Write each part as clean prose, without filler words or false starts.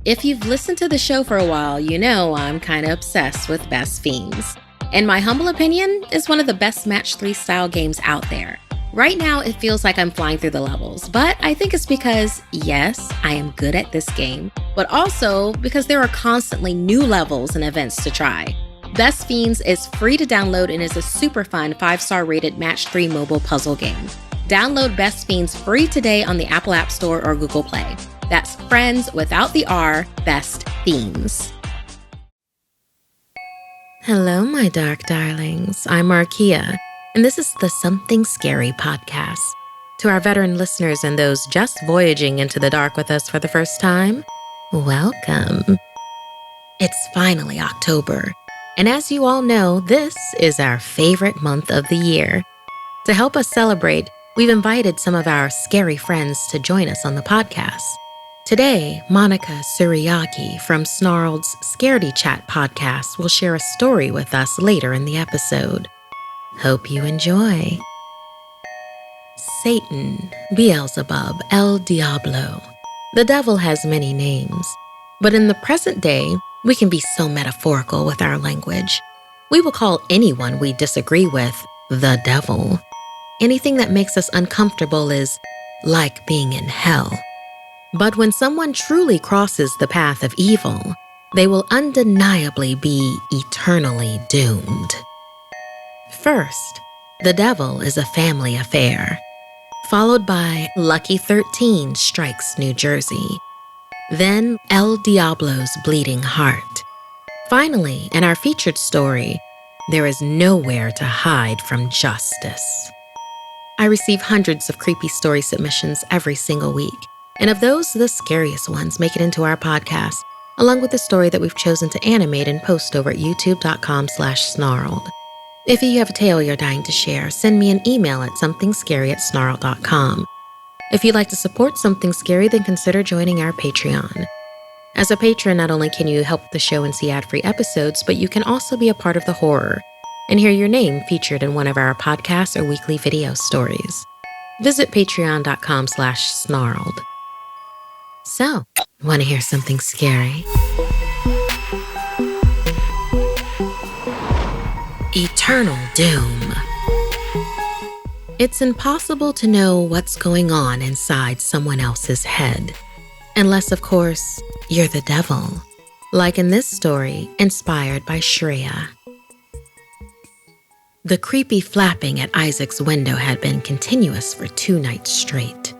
If you've listened to the show for a while, you know I'm kind of obsessed with Best Fiends. In my humble opinion, it's one of the best match 3 style games out there. Right now, it feels like I'm flying through the levels, but I think it's because, yes, I am good at this game, but also because there are constantly new levels and events to try. Best Fiends is free to download and is a super fun 5-star rated match 3 mobile puzzle game. Download Best Fiends free today on the Apple App Store or Google Play. That's friends without the R, Best Fiends. Hello, my dark darlings. I'm Markia, and this is the Something Scary podcast. To our veteran listeners and those just voyaging into the dark with us for the first time, welcome. It's finally October, and as you all know, this is our favorite month of the year. To help us celebrate, we've invited some of our scary friends to join us on the podcast. Today, Monica Suriyage from Snarled's Scaredy Chat podcast will share a story with us later in the episode. Hope you enjoy. Satan, Beelzebub, El Diablo. The devil has many names, but in the present day, we can be so metaphorical with our language. We will call anyone we disagree with the devil. Anything that makes us uncomfortable is like being in hell. But when someone truly crosses the path of evil, they will undeniably be eternally doomed. First, the devil is a family affair, followed by Lucky 13 Strikes New Jersey, then El Diablo's Bleeding Heart. Finally, in our featured story, there is nowhere to hide from justice. I receive hundreds of creepy story submissions every single week. And of those, the scariest ones make it into our podcast, along with the story that we've chosen to animate and post over at youtube.com/snarled. If you have a tale you're dying to share, send me an email at somethingscary@snarled.com. If you'd like to support Something Scary, then consider joining our Patreon. As a patron, not only can you help the show and see ad-free episodes, but you can also be a part of the horror and hear your name featured in one of our podcasts or weekly video stories. Visit patreon.com/snarled. So, want to hear something scary? Eternal Doom. It's impossible to know what's going on inside someone else's head, unless, of course, you're the devil, like in this story inspired by Shreya. The creepy flapping at Isaac's window had been continuous for 2 nights straight.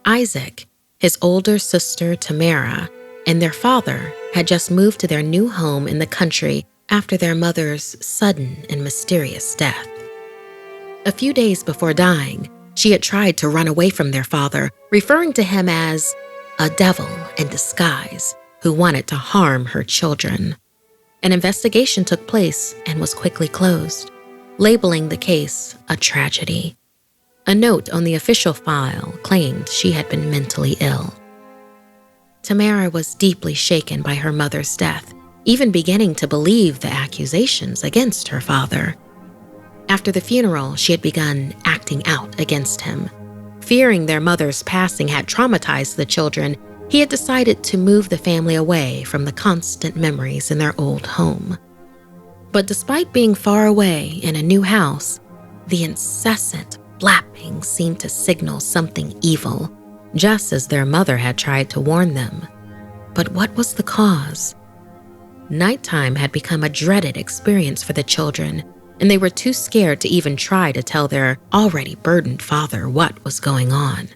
Isaac, his older sister Tamara, and their father had just moved to their new home in the country after their mother's sudden and mysterious death. A few days before dying, she had tried to run away from their father, referring to him as a devil in disguise who wanted to harm her children. An investigation took place and was quickly closed, labeling the case a tragedy. A note on the official file claimed she had been mentally ill. Tamara was deeply shaken by her mother's death, even beginning to believe the accusations against her father. After the funeral, she had begun acting out against him. Fearing their mother's passing had traumatized the children, he had decided to move the family away from the constant memories in their old home. But despite being far away in a new house, the incessant flapping seemed to signal something evil, just as their mother had tried to warn them. But what was the cause? Nighttime had become a dreaded experience for the children, and they were too scared to even try to tell their already burdened father what was going on.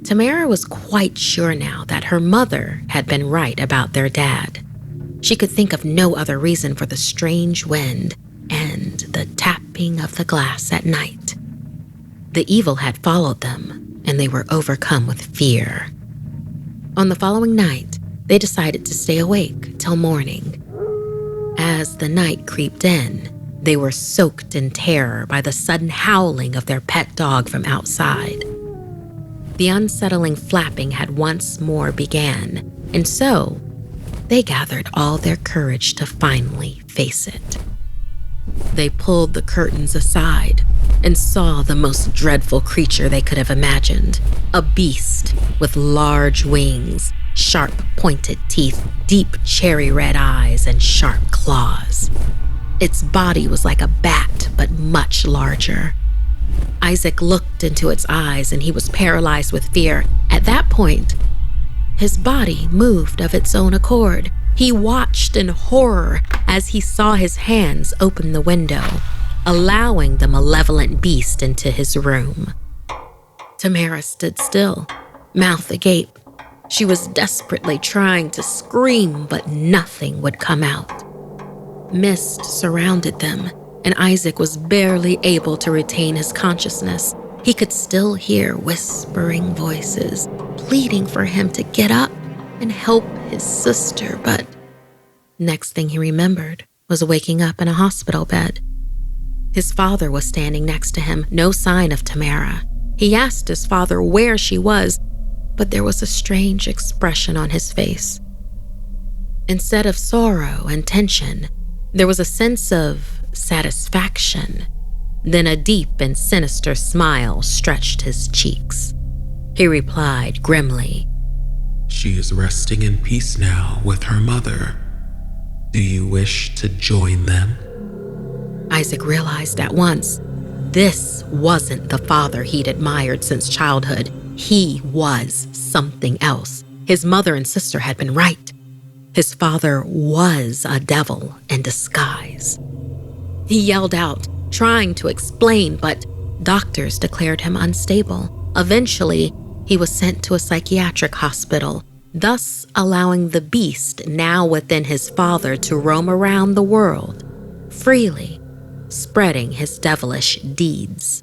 Tamara was quite sure now that her mother had been right about their dad. She could think of no other reason for the strange wind and the tapping of the glass at night. The evil had followed them, and they were overcome with fear. On the following night, they decided to stay awake till morning. As the night creeped in, they were soaked in terror by the sudden howling of their pet dog from outside. The unsettling flapping had once more began, and so they gathered all their courage to finally face it. They pulled the curtains aside and saw the most dreadful creature they could have imagined, a beast with large wings, sharp, pointed teeth, deep cherry red eyes, and sharp claws. Its body was like a bat, but much larger. Isaac looked into its eyes and he was paralyzed with fear. At that point, his body moved of its own accord. He watched in horror as he saw his hands open the window, allowing the malevolent beast into his room. Tamara stood still, mouth agape. She was desperately trying to scream, but nothing would come out. Mist surrounded them, and Isaac was barely able to retain his consciousness. He could still hear whispering voices, pleading for him to get up and help his sister, but next thing he remembered was waking up in a hospital bed. His father was standing next to him, no sign of Tamara. He asked his father where she was, but there was a strange expression on his face. Instead of sorrow and tension, there was a sense of satisfaction. Then a deep and sinister smile stretched his cheeks. He replied grimly, "She is resting in peace now with her mother. Do you wish to join them?" Isaac realized at once this wasn't the father he'd admired since childhood. He was something else. His mother and sister had been right. His father was a devil in disguise. He yelled out, trying to explain, but doctors declared him unstable. Eventually, he was sent to a psychiatric hospital, thus allowing the beast now within his father to roam around the world, freely, spreading his devilish deeds.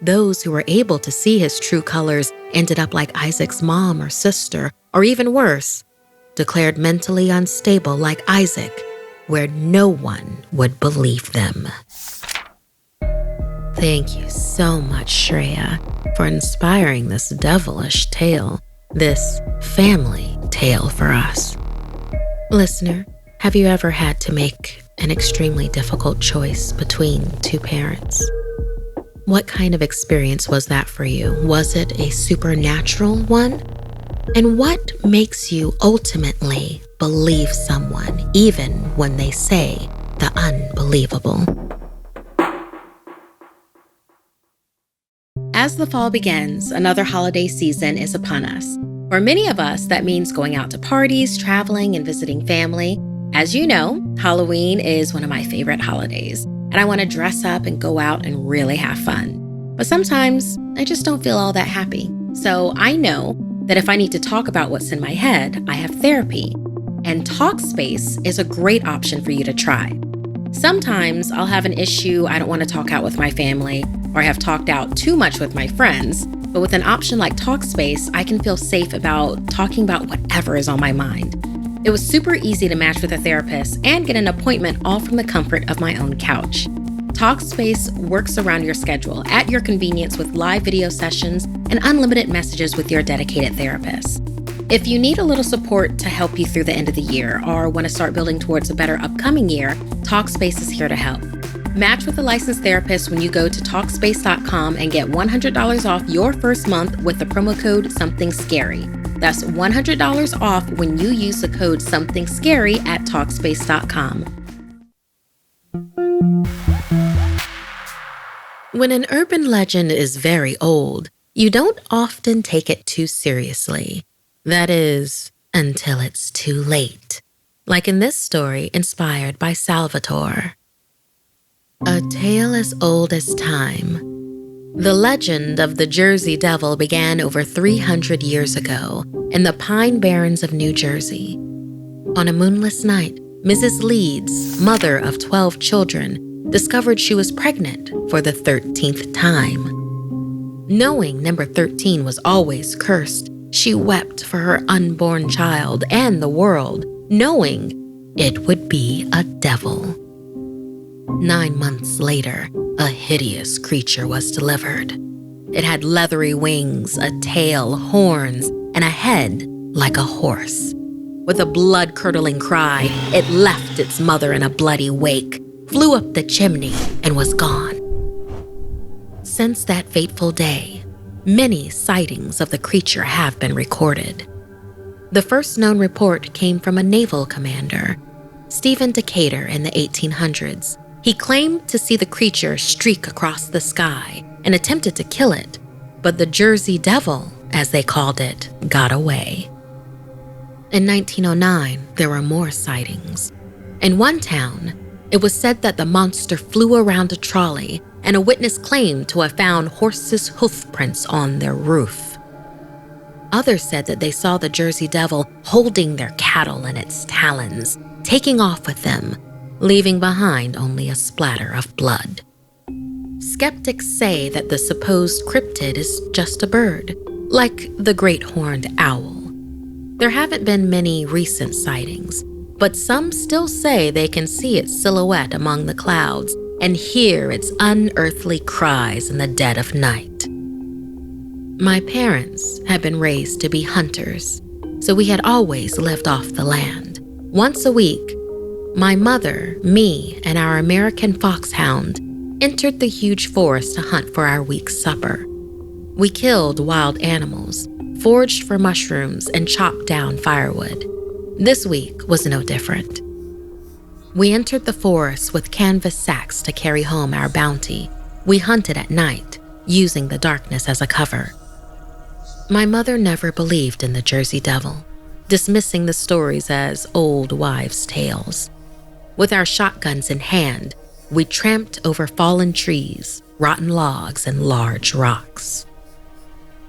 Those who were able to see his true colors ended up like Isaac's mom or sister, or even worse, declared mentally unstable like Isaac, where no one would believe them. Thank you so much, Shreya, for inspiring this devilish tale, this family tale for us. Listener, have you ever had to make an extremely difficult choice between two parents? What kind of experience was that for you? Was it a supernatural one? And what makes you ultimately believe someone, even when they say the unbelievable? As the fall begins, another holiday season is upon us. For many of us, that means going out to parties, traveling, and visiting family. As you know, Halloween is one of my favorite holidays, and I want to dress up and go out and really have fun. But sometimes I just don't feel all that happy. So I know that if I need to talk about what's in my head, I have therapy. And Talkspace is a great option for you to try. Sometimes I'll have an issue I don't want to talk out with my family, or I have talked out too much with my friends. But with an option like Talkspace, I can feel safe about talking about whatever is on my mind. It was super easy to match with a therapist and get an appointment all from the comfort of my own couch. Talkspace works around your schedule at your convenience with live video sessions and unlimited messages with your dedicated therapist. If you need a little support to help you through the end of the year or want to start building towards a better upcoming year, Talkspace is here to help. Match with a licensed therapist when you go to Talkspace.com and get $100 off your first month with the promo code SomethingScary. That's $100 off when you use the code SomethingScary at Talkspace.com. When an urban legend is very old, you don't often take it too seriously. That is, until it's too late. Like in this story inspired by Salvatore. A tale as old as time. The legend of the Jersey Devil began over 300 years ago in the Pine Barrens of New Jersey. On a moonless night, Mrs. Leeds, mother of 12 children, discovered she was pregnant for the 13th time. Knowing number 13 was always cursed, she wept for her unborn child and the world, knowing it would be a devil. 9 months later, a hideous creature was delivered. It had leathery wings, a tail, horns, and a head like a horse. With a blood-curdling cry, it left its mother in a bloody wake, flew up the chimney, and was gone. Since that fateful day, many sightings of the creature have been recorded. The first known report came from a naval commander, Stephen Decatur, in the 1800s. He claimed to see the creature streak across the sky and attempted to kill it, but the Jersey Devil, as they called it, got away. In 1909, there were more sightings. In one town, it was said that the monster flew around a trolley, and a witness claimed to have found horses' hoof prints on their roof. Others said that they saw the Jersey Devil holding their cattle in its talons, taking off with them, leaving behind only a splatter of blood. Skeptics say that the supposed cryptid is just a bird, like the great horned owl. There haven't been many recent sightings, but some still say they can see its silhouette among the clouds and hear its unearthly cries in the dead of night. My parents had been raised to be hunters, so we had always lived off the land. Once a week, my mother, me, and our American foxhound entered the huge forest to hunt for our week's supper. We killed wild animals, foraged for mushrooms, and chopped down firewood. This week was no different. We entered the forest with canvas sacks to carry home our bounty. We hunted at night, using the darkness as a cover. My mother never believed in the Jersey Devil, dismissing the stories as old wives' tales. With our shotguns in hand, we tramped over fallen trees, rotten logs, and large rocks.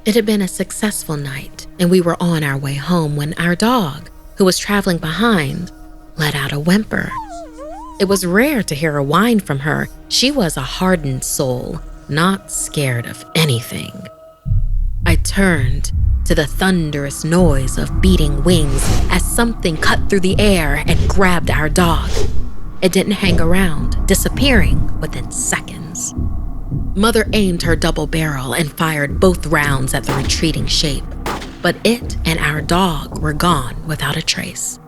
It had been a successful night, and we were on our way home when our dog, who was traveling behind, let out a whimper. It was rare to hear a whine from her. She was a hardened soul, not scared of anything. I turned to the thunderous noise of beating wings as something cut through the air and grabbed our dog. It didn't hang around, disappearing within seconds. Mother aimed her double barrel and fired both rounds at the retreating shape, but it and our dog were gone without a trace.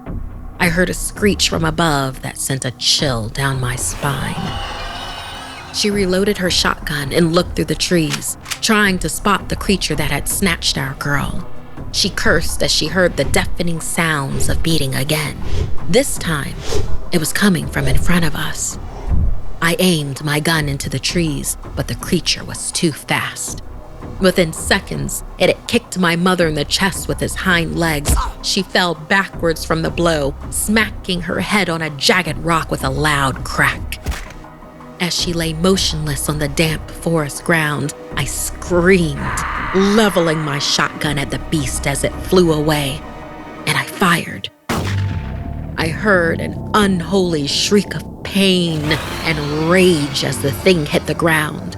I heard a screech from above that sent a chill down my spine. She reloaded her shotgun and looked through the trees, trying to spot the creature that had snatched our girl. She cursed as she heard the deafening sounds of beating again. This time, it was coming from in front of us. I aimed my gun into the trees, but the creature was too fast. Within seconds, it had kicked my mother in the chest with its hind legs. She fell backwards from the blow, smacking her head on a jagged rock with a loud crack. As she lay motionless on the damp forest ground, I screamed, leveling my shotgun at the beast as it flew away, and I fired. I heard an unholy shriek of pain and rage as the thing hit the ground.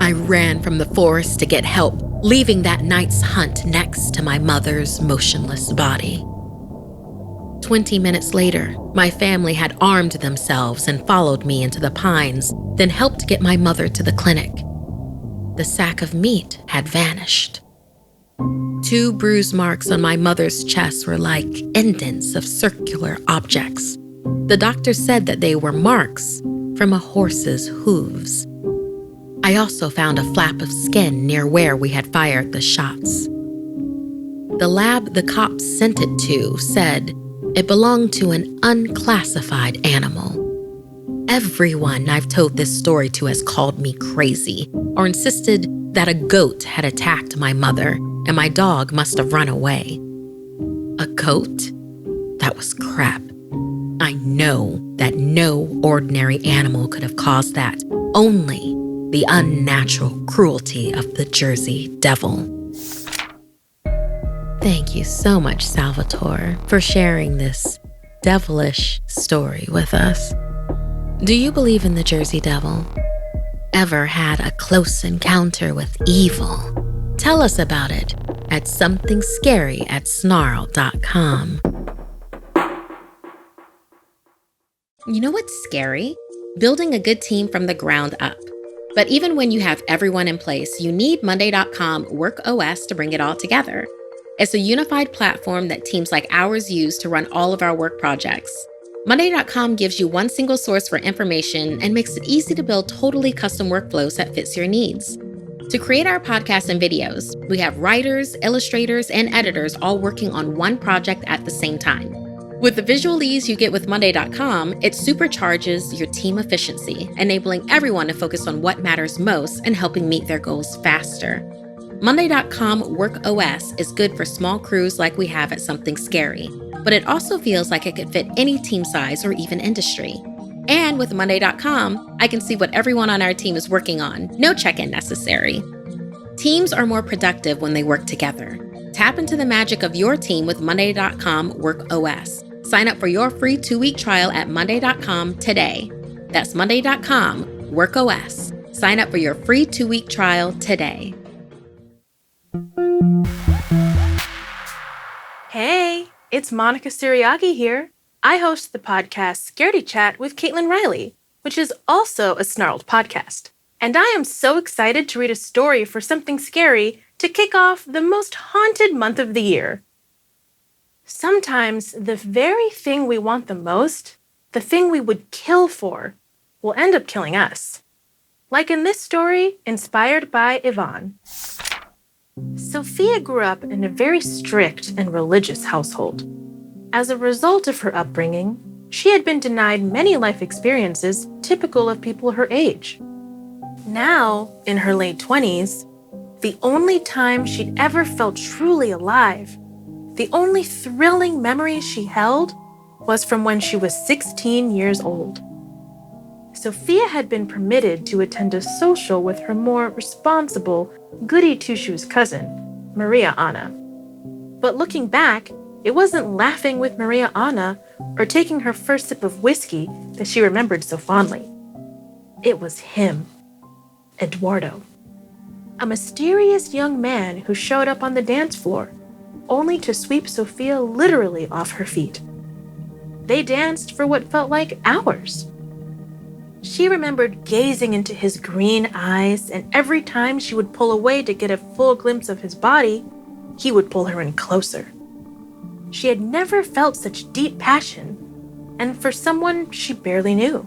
I ran from the forest to get help, leaving that night's hunt next to my mother's motionless body. 20 minutes later, my family had armed themselves and followed me into the pines, then helped get my mother to the clinic. The sack of meat had vanished. 2 bruise marks on my mother's chest were like indents of circular objects. The doctor said that they were marks from a horse's hooves. I also found a flap of skin near where we had fired the shots. The lab the cops sent it to said it belonged to an unclassified animal. Everyone I've told this story to has called me crazy or insisted that a goat had attacked my mother and my dog must have run away. A goat? That was crap. I know that no ordinary animal could have caused that, only the unnatural cruelty of the Jersey Devil. Thank you so much, Salvatore, for sharing this devilish story with us. Do you believe in the Jersey Devil? Ever had a close encounter with evil? Tell us about it at somethingscary@snarled.com. You know what's scary? Building a good team from the ground up. But even when you have everyone in place, you need Monday.com Work OS to bring it all together. It's a unified platform that teams like ours use to run all of our work projects. Monday.com gives you one single source for information and makes it easy to build totally custom workflows that fits your needs. To create our podcast and videos, we have writers, illustrators, and editors all working on one project at the same time. With the visual ease you get with Monday.com, it supercharges your team efficiency, enabling everyone to focus on what matters most and helping meet their goals faster. Monday.com Work OS is good for small crews like we have at Something Scary, but it also feels like it could fit any team size or even industry. And with Monday.com, I can see what everyone on our team is working on. No check-in necessary. Teams are more productive when they work together. Tap into the magic of your team with Monday.com Work OS. Sign up for your free 2-week trial at Monday.com today. That's Monday.com Work OS. Sign up for your free 2-week trial today. Hey, it's Monica Suriyage here. I host the podcast Scaredy Chat with Caitlin Riley, which is also a Snarled podcast. And I am so excited to read a story for Something Scary to kick off the most haunted month of the year. Sometimes the very thing we want the most, the thing we would kill for, will end up killing us. Like in this story, inspired by Ivonne. Sophia grew up in a very strict and religious household. As a result of her upbringing, she had been denied many life experiences typical of people her age. Now, in her late 20s, the only time she'd ever felt truly alive, the only thrilling memory she held, was from when she was 16 years old. Sophia had been permitted to attend a social with her more responsible, goody-two-shoes cousin, Maria Anna. But looking back, it wasn't laughing with Maria Anna or taking her first sip of whiskey that she remembered so fondly. It was him, Eduardo. A mysterious young man who showed up on the dance floor, only to sweep Sophia literally off her feet. They danced for what felt like hours. She remembered gazing into his green eyes, and every time she would pull away to get a full glimpse of his body, he would pull her in closer. She had never felt such deep passion, and for someone she barely knew.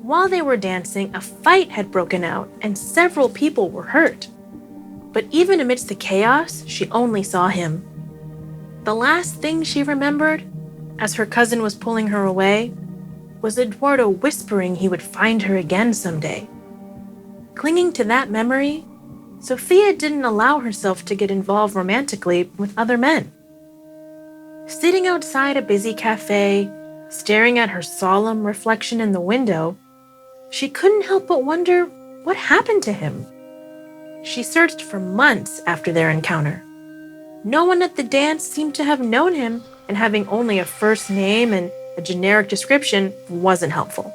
While they were dancing, a fight had broken out, and several people were hurt. But even amidst the chaos, she only saw him. The last thing she remembered, as her cousin was pulling her away, was Eduardo whispering he would find her again someday. Clinging to that memory, Sophia didn't allow herself to get involved romantically with other men. Sitting outside a busy cafe, staring at her solemn reflection in the window, she couldn't help but wonder what happened to him. She searched for months after their encounter. No one at the dance seemed to have known him, and having only a first name and a generic description wasn't helpful.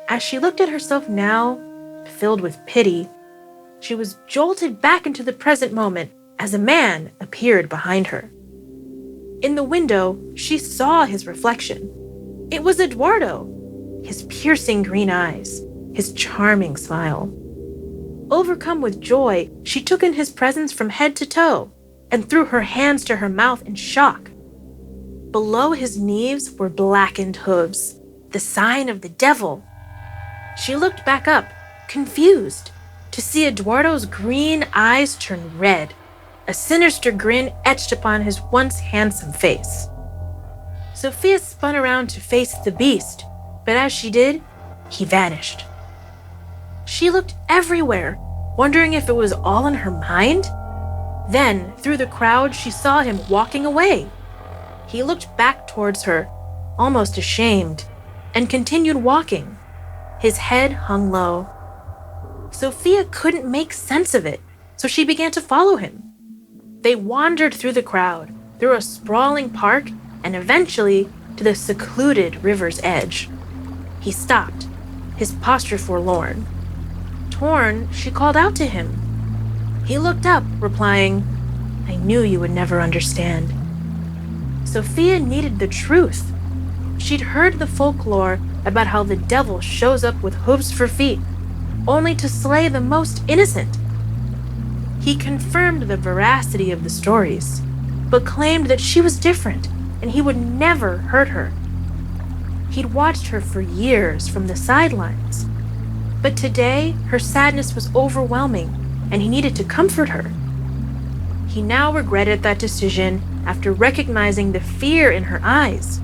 As she looked at herself now, filled with pity, she was jolted back into the present moment as a man appeared behind her. In the window, she saw his reflection. It was Eduardo, his piercing green eyes, his charming smile. Overcome with joy, she took in his presence from head to toe and threw her hands to her mouth in shock. Below his knees were blackened hooves, the sign of the devil. She looked back up, confused, to see Eduardo's green eyes turn red, a sinister grin etched upon his once handsome face. Sophia spun around to face the beast, but as she did, he vanished. She looked everywhere, wondering if it was all in her mind. Then, through the crowd, she saw him walking away. He looked back towards her, almost ashamed, and continued walking. His head hung low. Sophia couldn't make sense of it, so she began to follow him. They wandered through the crowd, through a sprawling park, and eventually to the secluded river's edge. He stopped, his posture forlorn. Torn, she called out to him. He looked up, replying, "I knew you would never understand." Sophia needed the truth. She'd heard the folklore about how the devil shows up with hooves for feet, only to slay the most innocent. He confirmed the veracity of the stories, but claimed that she was different and he would never hurt her. He'd watched her for years from the sidelines. But today, her sadness was overwhelming, and he needed to comfort her. He now regretted that decision after recognizing the fear in her eyes,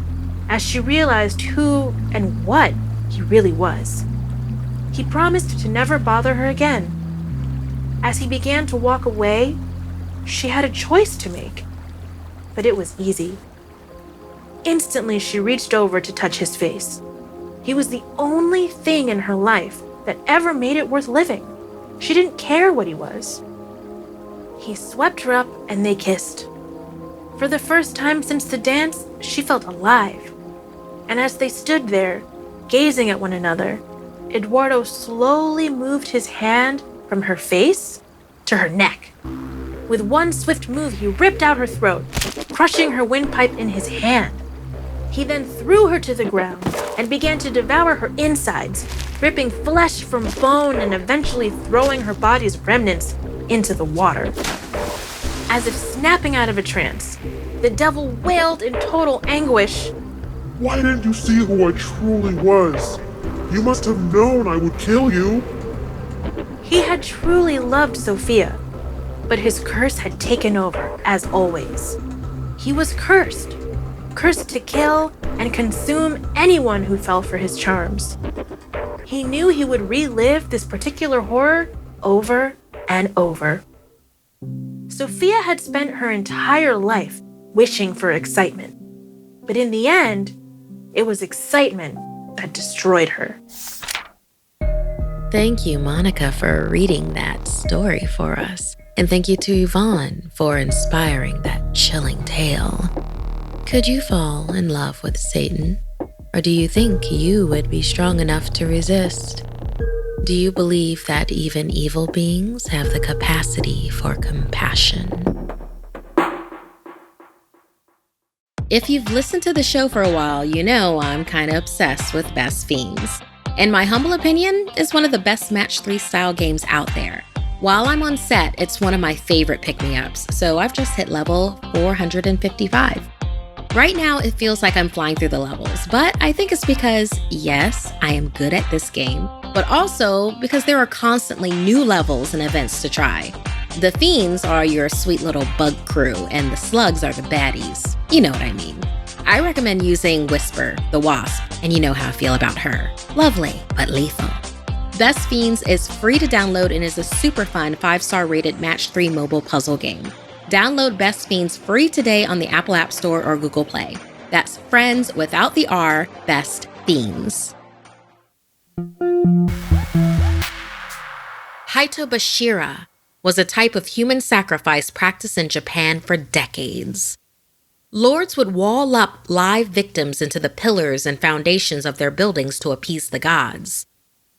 as she realized who and what he really was. He promised to never bother her again. As he began to walk away, she had a choice to make, but it was easy. Instantly, she reached over to touch his face. He was the only thing in her life that ever made it worth living. She didn't care what he was. He swept her up and they kissed. For the first time since the dance, she felt alive. And as they stood there, gazing at one another, Eduardo slowly moved his hand from her face to her neck. With one swift move, he ripped out her throat, crushing her windpipe in his hand. He then threw her to the ground and began to devour her insides, ripping flesh from bone and eventually throwing her body's remnants into the water. As if snapping out of a trance, the devil wailed in total anguish. Why didn't you see who I truly was? You must have known I would kill you. He had truly loved Sophia, but his curse had taken over, as always. He was cursed to kill and consume anyone who fell for his charms. He knew he would relive this particular horror over and over. Sophia had spent her entire life wishing for excitement, but in the end, it was excitement that destroyed her. Thank you, Monica, for reading that story for us. And thank you to Ivonne for inspiring that chilling tale. Could you fall in love with Satan? Or do you think you would be strong enough to resist? Do you believe that even evil beings have the capacity for compassion? If you've listened to the show for a while, you know I'm kind of obsessed with Best Fiends. In my humble opinion, it's one of the best match 3 style games out there. While I'm on set, it's one of my favorite pick-me-ups, so I've just hit level 455. Right now, it feels like I'm flying through the levels, but I think it's because, yes, I am good at this game, but also because there are constantly new levels and events to try. The Fiends are your sweet little bug crew, and the Slugs are the baddies. You know what I mean. I recommend using Whisper, the Wasp, and you know how I feel about her. Lovely, but lethal. Best Fiends is free to download and is a super fun 5-star rated match 3 mobile puzzle game. Download Best Fiends free today on the Apple App Store or Google Play. That's friends without the R, Best Fiends. Haitobashira was a type of human sacrifice practiced in Japan for decades. Lords would wall up live victims into the pillars and foundations of their buildings to appease the gods.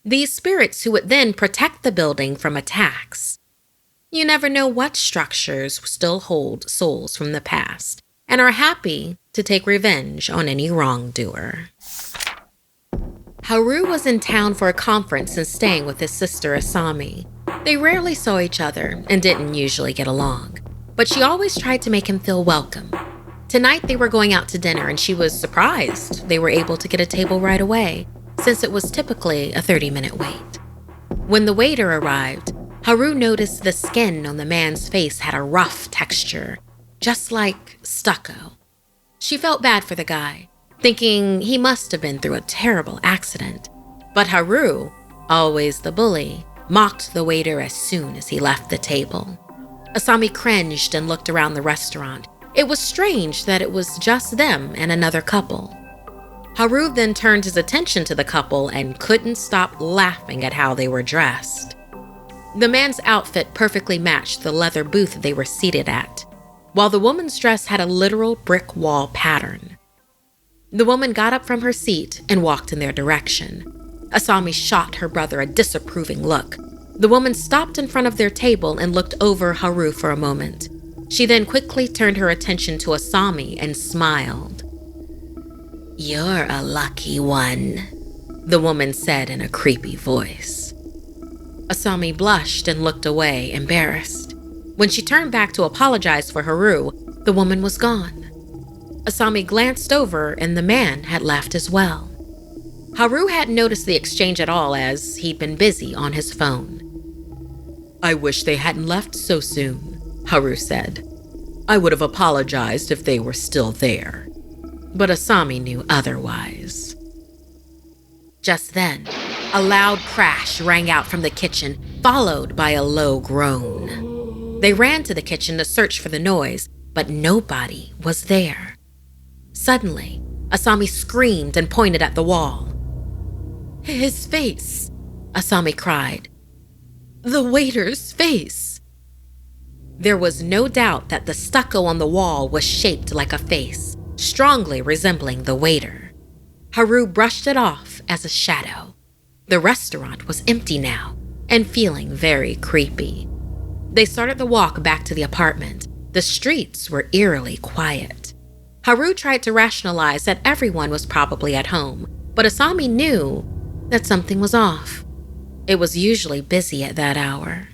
These spirits who would then protect the building from attacks. You never know what structures still hold souls from the past and are happy to take revenge on any wrongdoer. Haru was in town for a conference and staying with his sister Asami. They rarely saw each other and didn't usually get along, but she always tried to make him feel welcome. Tonight they were going out to dinner and she was surprised they were able to get a table right away, since it was typically a 30-minute wait. When the waiter arrived, Haru noticed the skin on the man's face had a rough texture, just like stucco. She felt bad for the guy, thinking he must have been through a terrible accident. But Haru, always the bully, mocked the waiter as soon as he left the table. Asami cringed and looked around the restaurant. It was strange that it was just them and another couple. Haru then turned his attention to the couple and couldn't stop laughing at how they were dressed. The man's outfit perfectly matched the leather booth they were seated at, while the woman's dress had a literal brick wall pattern. The woman got up from her seat and walked in their direction. Asami shot her brother a disapproving look. The woman stopped in front of their table and looked over Haru for a moment. She then quickly turned her attention to Asami and smiled. "You're a lucky one," the woman said in a creepy voice. Asami blushed and looked away, embarrassed. When she turned back to apologize for Haru, the woman was gone. Asami glanced over and the man had left as well. Haru hadn't noticed the exchange at all as he'd been busy on his phone. "I wish they hadn't left so soon," Haru said. "I would have apologized if they were still there." But Asami knew otherwise. Just then, a loud crash rang out from the kitchen, followed by a low groan. They ran to the kitchen to search for the noise, but nobody was there. Suddenly, Asami screamed and pointed at the wall. "His face," Asami cried. "The waiter's face." There was no doubt that the stucco on the wall was shaped like a face, strongly resembling the waiter. Haru brushed it off as a shadow. The restaurant was empty now and feeling very creepy. They started the walk back to the apartment. The streets were eerily quiet. Haru tried to rationalize that everyone was probably at home, but Asami knew that something was off. It was usually busy at that hour.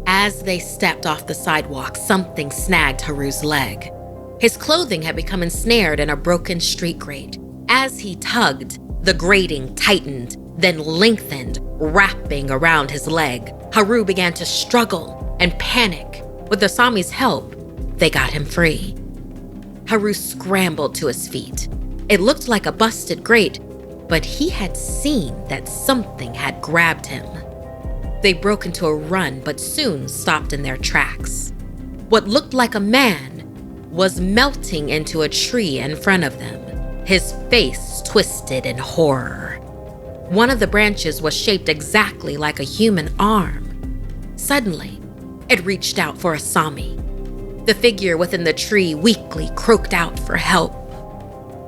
As they stepped off the sidewalk, something snagged Haru's leg. His clothing had become ensnared in a broken street grate. As he tugged, the grating tightened, then lengthened, wrapping around his leg. Haru began to struggle and panic. With Asami's help, they got him free. Haru scrambled to his feet. It looked like a busted grate, but he had seen that something had grabbed him. They broke into a run, but soon stopped in their tracks. What looked like a man was melting into a tree in front of them, his face twisted in horror. One of the branches was shaped exactly like a human arm. Suddenly, it reached out for Asami. The figure within the tree weakly croaked out for help.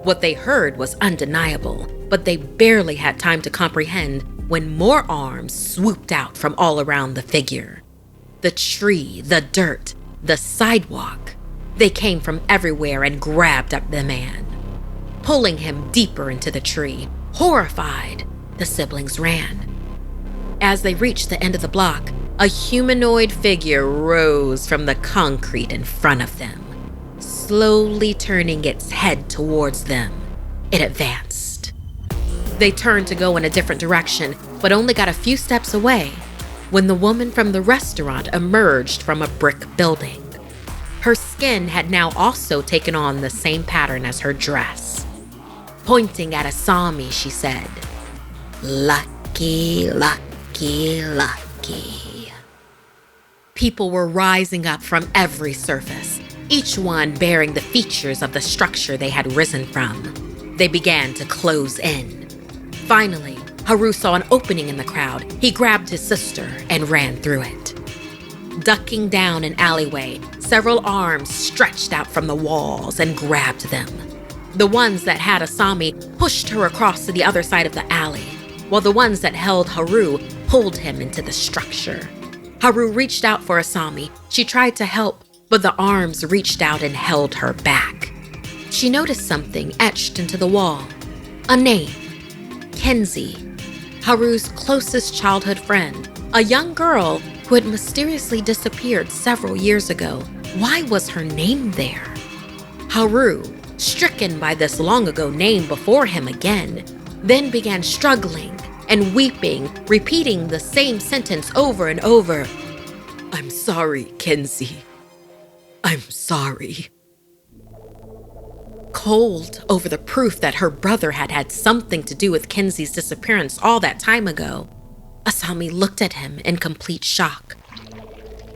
What they heard was undeniable, but they barely had time to comprehend when more arms swooped out from all around the figure. The tree, the dirt, the sidewalk. They came from everywhere and grabbed up the man, pulling him deeper into the tree. Horrified, the siblings ran. As they reached the end of the block, a humanoid figure rose from the concrete in front of them, slowly turning its head towards them. It advanced. They turned to go in a different direction, but only got a few steps away when the woman from the restaurant emerged from a brick building. Her skin had now also taken on the same pattern as her dress. Pointing at Asami, she said, "Lucky, lucky, lucky." People were rising up from every surface, each one bearing the features of the structure they had risen from. They began to close in. Finally, Haru saw an opening in the crowd. He grabbed his sister and ran through it. Ducking down an alleyway, several arms stretched out from the walls and grabbed them. The ones that had Asami pushed her across to the other side of the alley, while the ones that held Haru pulled him into the structure. Haru reached out for Asami. She tried to help, but the arms reached out and held her back. She noticed something etched into the wall. A name. Kenzie, Haru's closest childhood friend, a young girl who had mysteriously disappeared several years ago. Why was her name there? Haru, stricken by this long-ago name before him again, then began struggling and weeping, repeating the same sentence over and over. "I'm sorry, Kenzie. I'm sorry." Cold over the proof that her brother had had something to do with Kenzie's disappearance all that time ago, Asami looked at him in complete shock.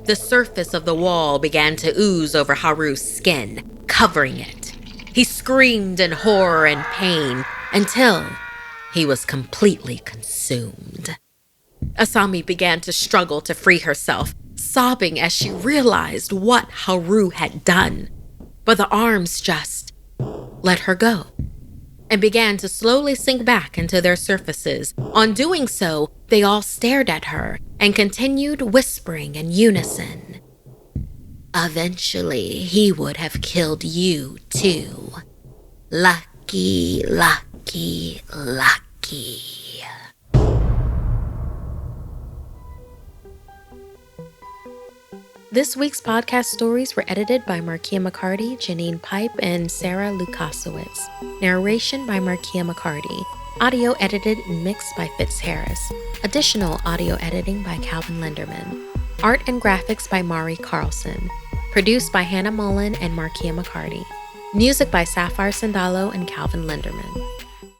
The surface of the wall began to ooze over Haru's skin, covering it. He screamed in horror and pain until he was completely consumed. Asami began to struggle to free herself, sobbing as she realized what Haru had done. But the arms just let her go and began to slowly sink back into their surfaces. On doing so, they all stared at her and continued whispering in unison. "Eventually, he would have killed you too. Lucky, lucky, lucky." This week's podcast stories were edited by Markia McCarty, Janine Pipe, and Sarah Lukasiewicz. Narration by Markia McCarty. Audio edited and mixed by Fitz Harris. Additional audio editing by Calvin Linderman. Art and graphics by Mari Carlson. Produced by Hannah Mullen and Markia McCarty. Music by Sapphire Sandalo and Calvin Linderman.